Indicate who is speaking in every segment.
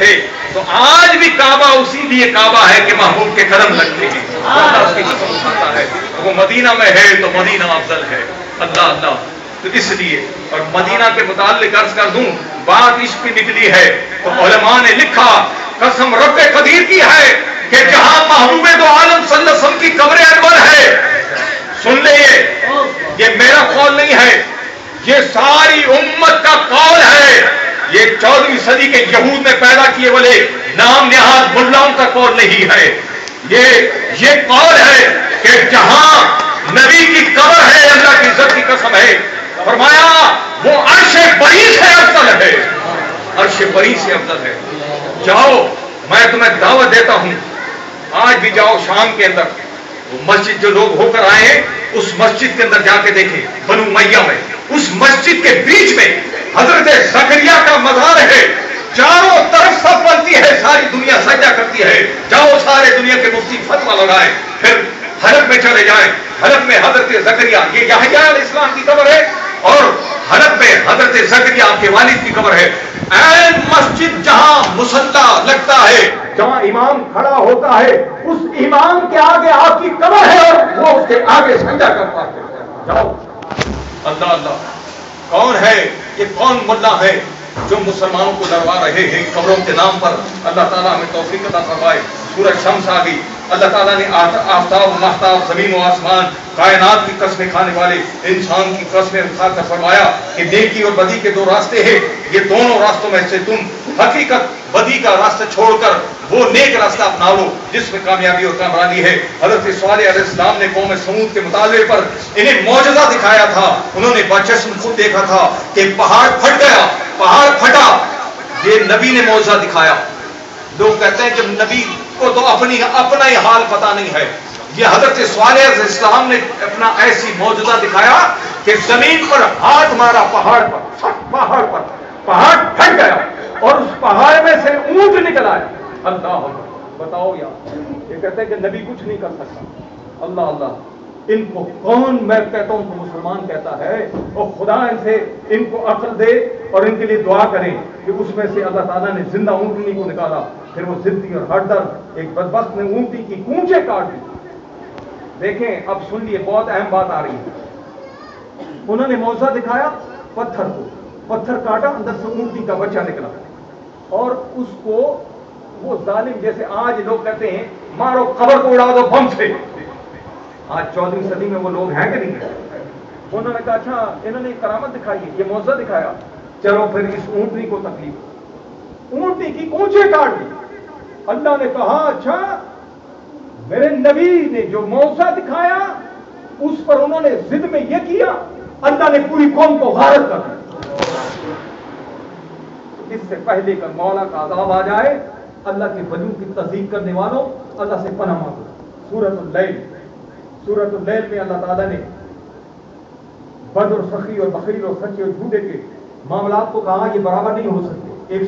Speaker 1: تھے تو آج بھی کعبہ اسی لیے کعبہ ہے کہ محبوب کے قدم لگتے ہیں، اللہ اس کی قسم اٹھاتا ہے، وہ مدینہ میں ہے تو مدینہ افضل ہے۔ اللہ اللہ، تو اس لیے اور مدینہ کے متعلق عرض کر دوں، بات عشق کی نکلی ہے تو علماء نے لکھا قسم رب قدیر کی ہے کہ جہاں محبوب دو عالم صلی اللہ علیہ وسلم کی قبر انور ہے، سن لے یہ میرا قول نہیں ہے، یہ ساری امت کا قول ہے، یہ 14ویں صدی کے یہود میں پیدا کیے والے نام نہاد ملاؤں کا قول نہیں ہے، یہ قول ہے کہ جہاں نبی کی قبر ہے، اللہ کی عزت کی قسم ہے، فرمایا وہ عرش بری سے افضل ہے، عرش بری سے افضل ہے۔ جاؤ، میں تمہیں دعوت دیتا ہوں، آج بھی جاؤ شام کے اندر، وہ مسجد جو لوگ ہو کر آئے ہیں اس مسجد کے اندر جا کے دیکھیں، بنو امیہ میں، اس مسجد کے بیچ میں حضرت زکریا کا مزار ہے، چاروں طرف سب بنتی ہے، ساری دنیا سجدہ کرتی ہے، جاؤ سارے دنیا کے مفتی فتویٰ لگائیں، پھر حلب میں چلے جائیں، حلب میں حضرت زکریا، یہ یحییٰ علیہ السلام کی قبر ہے، اور حلب میں حضرت زکریا آپ کے والد کی قبر ہے۔ این مسجد جہاں مصلی لگتا ہے، جہاں امام کھڑا ہوتا ہے، اس امام کے آگے آپ کی قبر ہے اور وہ اس کے آگے سجدہ کرتا ہے۔ جاؤ، اللہ اللہ، کون ہے یہ؟ کون ملا ہے جو مسلمانوں کو ڈروا رہے ہیں قبروں کے نام پر؟ اللہ تعالیٰ ہمیں توفیق عطا فرمائے۔ سورج شمس آ گئی، اللہ تعالیٰ نے آفتاب ماہتاب، زمین و آسمان، کائنات کی قسمیں کھانے والے انسان کی قسمیں اٹھا کر فرمایا کہ نیکی اور بدی کے دو راستے ہیں، یہ دونوں راستوں میں سے تم حقیقت بدی کا راستہ چھوڑ کر وہ نیک راستہ اپنا لو جس میں کامیابی اور کامرانی ہے۔ حضرت صالح علیہ السلام نے قوم سمود کے مطالبے پر انہیں معجزہ دکھایا تھا، انہوں نے بچشم خود دیکھا تھا کہ پہاڑ پھٹ گیا، پہاڑ پھٹا، یہ نبی نے معجزہ دکھایا۔ لوگ کہتے ہیں کہ نبی کو تو اپنا ہی حال پتہ نہیں ہے، یہ حضرت صالح علیہ السلام نے اپنا ایسی معجزہ دکھایا کہ زمین پر ہاتھ مارا، پہاڑ پر پہاڑ پھٹ گیا اور اس پہاڑ میں سے اونٹ نکلا ہے۔ اللہ بتاؤ یار، یہ کہتے ہیں کہ نبی کچھ نہیں کر سکتا۔ اللہ اللہ، ان کو کون، میں کہتا ہوں تو مسلمان کہتا ہے، اور خدا ان کو عقل دے اور ان کے لیے دعا کریں کہ اس میں سے اللہ تعالیٰ نے زندہ اونٹنی کو نکالا، پھر وہ ضدی اور ہٹ در ایک بدبخت نے اونٹی کی کونچے کاٹ دی۔ دیکھیں اب سن لیے، بہت اہم بات آ رہی ہے۔ انہوں نے معجزہ دکھایا، پتھر کاٹا، اندر سے اونٹی کا بچہ نکلا، اور اس کو وہ ظالم، جیسے آج لوگ کہتے ہیں مارو قبر کو اڑا دو بم سے، آج 14ویں صدی میں وہ لوگ ہیں کہ نہیں ہیں؟ انہوں نے کہا اچھا انہوں نے کرامت دکھائی ہے، یہ معجزہ دکھایا، چلو پھر اس اونٹنی کو تکلیف، اونٹنی کی کونچے کاٹ دی۔ اللہ نے کہا اچھا میرے نبی نے جو معجزہ دکھایا اس پر انہوں نے ضد میں یہ کیا، اللہ نے پوری قوم کو غارت کر دیا۔ اس سے پہلے کہ مولا کا عذاب آ جائے، اللہ کے وجود کی تصدیق کرنے والوں اللہ سے پناہ مانگو۔ سورۃ اللیل میں اللہ تعالیٰ نے بد اور سخی اور بخیل اور سچے اور جھوٹے کے معاملات کو کہا یہ برابر نہیں ہو سکتے،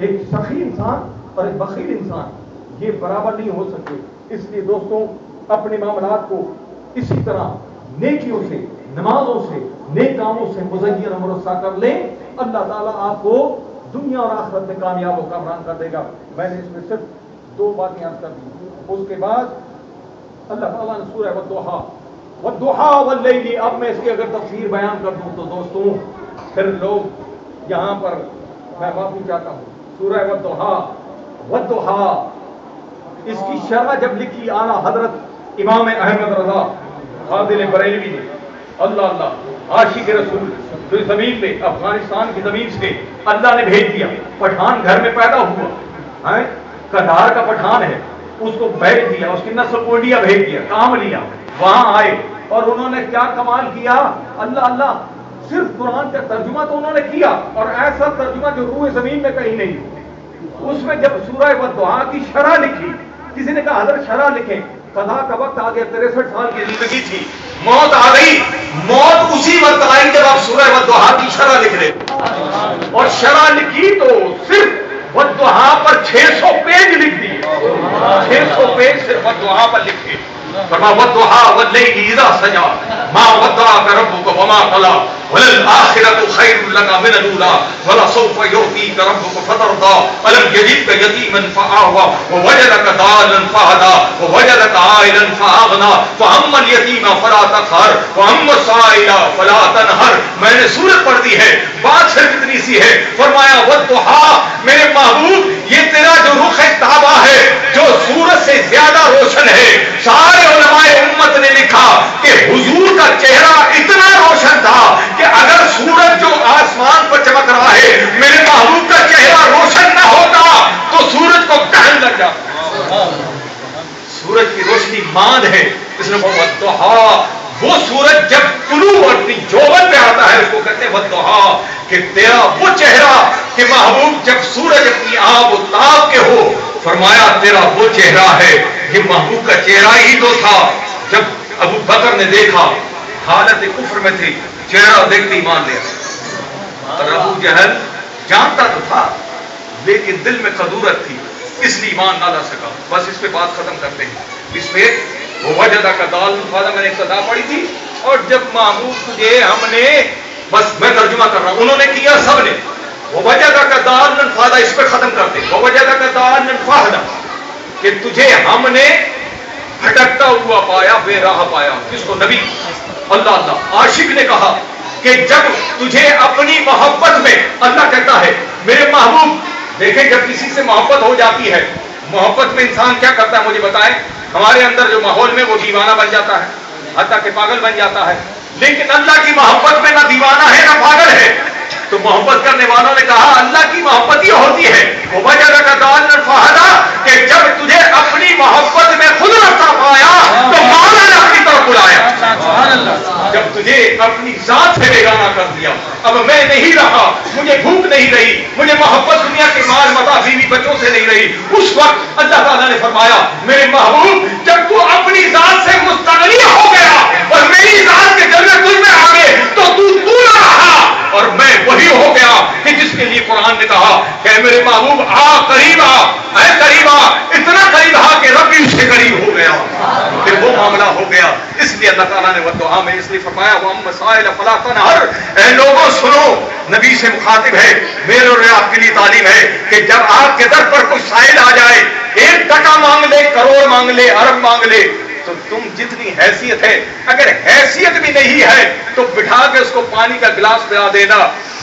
Speaker 1: ایک سخی انسان اور ایک بخیل انسان یہ برابر نہیں ہو سکتے۔ اس لیے دوستوں اپنے معاملات کو اسی طرح نیکیوں سے، نمازوں سے، نیک کاموں سے مزین و مرصع کر لیں، اللہ تعالیٰ آپ کو دنیا اور آخرت میں کامیاب و کامران کر دے گا۔ میں نے اس میں صرف 2 باتیں عرض کر دی، اس کے بعد اللہ تعالیٰ نے سورہ والضحیٰ واللیل، اب میں اس کی اگر تفسیر بیان کر دوں تو دوستوں پھر لوگ یہاں پر میں معافی چاہتا ہوں۔ سورہ والضحیٰ اس کی شرح جب لکھی اعلیٰ حضرت امام احمد رضا فاضل بریلوی نے، اللہ اللہ، عاشق رسول، جو زمین پہ افغانستان کی زمین سے اللہ نے بھیج دیا، پٹھان گھر میں پیدا ہوا، کندھار کا پٹھان ہے، اس کو بھیج دیا، اس کی نسل کو انڈیا بھیج دیا، کام لیا، وہاں آئے اور انہوں نے کیا کمال کیا، اللہ اللہ، صرف قرآن کا ترجمہ تو انہوں نے کیا، اور ایسا ترجمہ جو روح زمین میں کہیں نہیں۔ اس میں جب سورہ والضحیٰ کی شرح لکھی، کسی نے کہا حضرت شرح لکھیں، قضا کا وقت آ گیا، 63 سال کی زندگی تھی، موت آ گئی، موت اسی وقت آئی جب آپ سورہ والضحیٰ کی شرح لکھ رہے، اور شرح لکھی تو صرف والضحیٰ پر 600 پیج لکھ دی، 600 پیج صرف والضحیٰ پر لکھے، فرمایا والضحیٰ واللیل اذا سجا ما ودعك ربك وما قلى وللآخرة خير لك من الأولى ولسوف يعطيك ربك فترضى ألم يجدك يتيما فآوى ووجدك ضالا فهدى ووجدك عائلا فأغنى فأما اليتيم فلا تقهر وأما السائل فلا تنهر. میں نے سورت پڑھ دی ہے، بات صرف اتنی سی ہے. فرمایا والضحیٰ، میرے محبوب یہ تیرا جو رخ کعبہ ہے جو سورج سے زیادہ روشن ہے. سارے علماء امت نے لکھا کہ حضور کا چہرہ اتنا روشن تھا کہ اگر سورج جو آسمان پر چمک رہا ہے میرے محبوب کا چہرہ روشن نہ ہوتا تو سورج کو کہن لگ جاتا. سورج کی روشنی ماند ہے، اس نے والضحیٰ. وہ سورج جب طلوع اپنی جوبن پہ آتا ہے اس کو کہتے ہیں والضحیٰ، کہ تیرا وہ چہرہ کہ محبوب جب سورج اپنی آب و تاب کے ہو. فرمایا تیرا وہ چہرہ ہے. یہ محبوب کا چہرہ ہی تو تھا. جب ابو بکر نے دیکھا حالت کفر میں تھی، چہرہ دیکھتے ایمان لیا. اور ابو جہل جانتا تو تھا لیکن دل میں خدورت تھی، اس لیے ایمان نہ لا سکا. بس اس پہ بات ختم کرتے ہیں. اس پہ وہ وجدہ کا دال فاضا میں نے ابتدا پڑھی تھی. اور جب محبوب تجھے ہم نے، بس میں ترجمہ کر رہا ہوں، انہوں نے کیا سب نے. وہ وجدہ کا دال فاضا اس پہ ختم کرتے. وہ وجدہ کا دال فاضا کہ تجھے ہم نے بھٹکتا ہوا پایا، بے راہ پایا. کس کو؟ نبی. اللہ عاشق نے کہا کہ جب تجھے اپنی محبت میں، اللہ کہتا ہے میرے محبوب دیکھیں جب کسی سے محبت ہو جاتی ہے، محبت میں انسان کیا کرتا ہے مجھے بتائیں. ہمارے اندر جو ماحول میں وہ دیوانہ بن جاتا ہے، حتیٰ کہ پاگل بن جاتا ہے. لیکن اللہ کی محبت میں نہ دیوانہ ہے نہ پاگل ہے. تو محبت کرنے والوں نے کہا اللہ کی محبت یہ ہوتی ہے وہ وجدہ کا دال فہدا کہ جب تجھے اپنی محبت میں خود رکھا پایا تو مولا نے اپنی طرف بلایا. جب تجھے اپنی ذات سے بیگانہ کر دیا، اب میں نہیں رہا، مجھے بھوک نہیں رہی، مجھے محبت دنیا کے مال متا بیوی بچوں سے نہیں رہی، اس وقت اللہ تعالیٰ نے فرمایا میرے محبوب جب تو اپنی ذات سے مستغنی ہو گیا اور میری ذات کے جلوے تجھ میں آ گئے تو نہ رہا اور میں وہی ہو گیا کہ جس کے لیے قرآن نے کہا کہ میرے محبوب قریب اے قریب اتنا قریب کہ رب بھی اس سے قریب ہو گیا. پھر وہ معاملہ ہو گیا. اس لیے اللہ تعالیٰ نے والضحیٰ میں اس لیے فرمایا وَأَمَّا السَّائِلَ فَلَا تَنْهَرْ. اے لوگوں سنو، نبی سے مخاطب ہے، میرے اور آپ کے لیے تعلیم ہے کہ جب آپ کے در پر کوئی سائل آ جائے، 1 ٹکا مانگ لے، کروڑ مانگ لے، ارب مانگ لے، تو تم جتنی حیثیت ہے، اگر حیثیت بھی نہیں ہے تو بٹھا کے اس کو پانی کا گلاس پلا دینا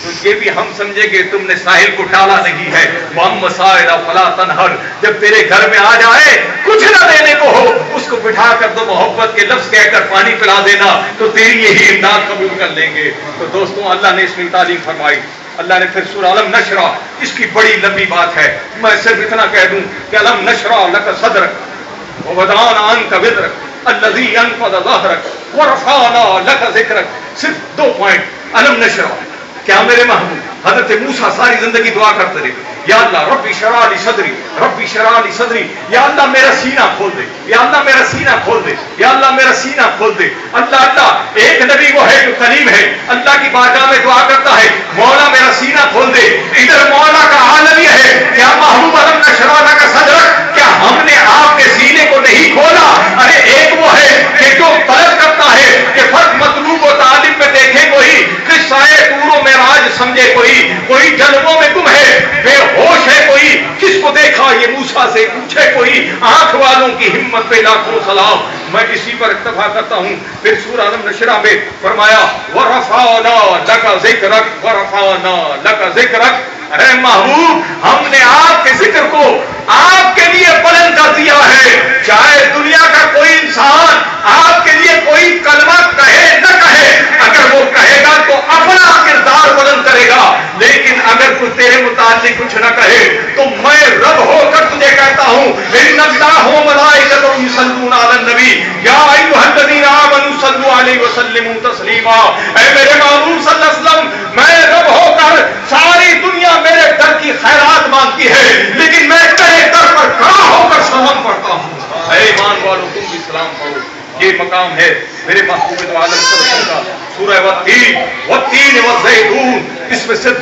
Speaker 1: تو یہ بھی ہم سمجھے کہ تم نے ساحل کو ٹالا نہیں ہے. وَأَمَّا السَّائِلَ فَلَا تَنْهَرْ. جب تیرے گھر میں آ جائے کچھ نہ دینے کو ہو، اس کو بٹھا کر دو محبت کے لفظ کہہ کر پانی پلا دینا تو تیری یہی امداد قبول کر لیں گے. تو دوستوں اللہ نے اس میں تعلیم فرمائی. اللہ نے پھر سورہ علم نشرح، اس کی بڑی لمبی بات ہے، میں صرف اتنا کہہ دوں کہ علم نشرح لک صدرک ووضعنا عنک وزرک الذی انقض ظہرک ورفعنا لک ذکرک. صرف 2 پوائنٹ. علم نشرح کیا میرے محبوب حضرت موسیٰ ساری زندگی دعا کرتے رہے یا اللہ ربی شرح لی صدری، ربی شرح لی صدری. یا اللہ میرا سینہ کھول دے، یا اللہ میرا سینہ کھول دے، یا اللہ میرا سینہ کھول دے. اللہ ایک نبی وہ ہے جو کریم ہے، اللہ کی بارگاہ میں دعا کرتا ہے مولا میرا سینہ کھول دے. ادھر مولا کا عالم یہ ہے کیا محبوب علم نشرح لک صدرک، کیا ہم نے آپ کے سینے کو نہیں کھولا؟ ارے ایک وہ ہے کہ جو طلب کرتا ہے کہ فرق مطلوب و طالب میں دیکھے کوئی، قصہ طور و معراج سمجھے کوئی جلووں میں گم ہے، بے ہوش ہے کوئی، کس کو دیکھا یہ موسیٰ سے پوچھے کوئی، آنکھ والوں کی ہمت پہ لاکھوں سلام. میں اسی پر اکتفا کرتا ہوں. پھر سورہ علم نشرح میں فرمایا وَرَفَعْنَا لَكَ ذِكْرَكَ وَرَفَعْنَا لَكَ ذِكْرَكَ. ارے محبوب ہم نے آپ کے ذکر کو آپ کے لیے بلند کر دیا ہے. چاہے دنیا کا کوئی انسان آپ کے لیے کوئی کلمہ کہے نہ کہے، اگر وہ کہے گا تو اپنا کردار بلند کرے گا. لیکن اگر کوئی تیرے متعلق کچھ نہ کہے تو میں رب ہو کر تجھے کہتا ہوں ان اللہ وملائکتہ یصلون علی النبی یا ایھا الذین آمنوا صلوا علیہ وسلموا تسلیما. اے میرے محبوب صلی اللہ علیہ وسلم میں رب ہو کر ساری دنیا میرے در کی خیرات مانگتی ہے لیکن میں تیرے در پر کھڑا ہو کر سلام پڑھتا ہوں. اے ایمان والوں تم بھی سلام پڑھو. یہ مقام ہے میرے محبوب عالم کا سورہ والتین والزیتون. اس میں صرف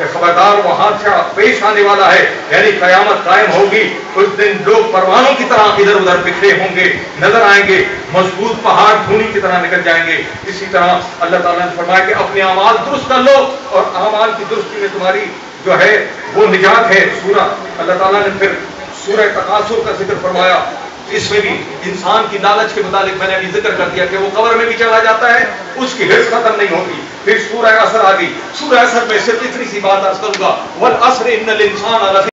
Speaker 1: کہ خبردار وہ حادثہ پیش آنے والا ہے، یعنی قیامت قائم ہوگی، اس دن لوگ پروانوں کی طرح ادھر ادھر بکھرے ہوں گے، نظر آئیں گے، مضبوط پہاڑ دھونی کی طرح نکل جائیں گے۔ اسی طرح اللہ تعالیٰ نے فرمایا کہ اپنے اعمال درست کر لو، اور اعمال کی درستی میں تمہاری جو ہے وہ نجات ہے۔ سورہ اللہ تعالیٰ نے پھر سورہ تکاثر کا ذکر فرمایا، اس میں بھی انسان کی لالچ کے متعلق میں نے ابھی ذکر کر دیا کہ وہ قبر میں بھی چلا جاتا ہے، اس کی حرص ختم نہیں ہوتی۔ پھر سورہ عصر آ گئی، سورہ عصر میں صرف اتنی سی بات عرض کروں گا، والعصر ان الانسان لفی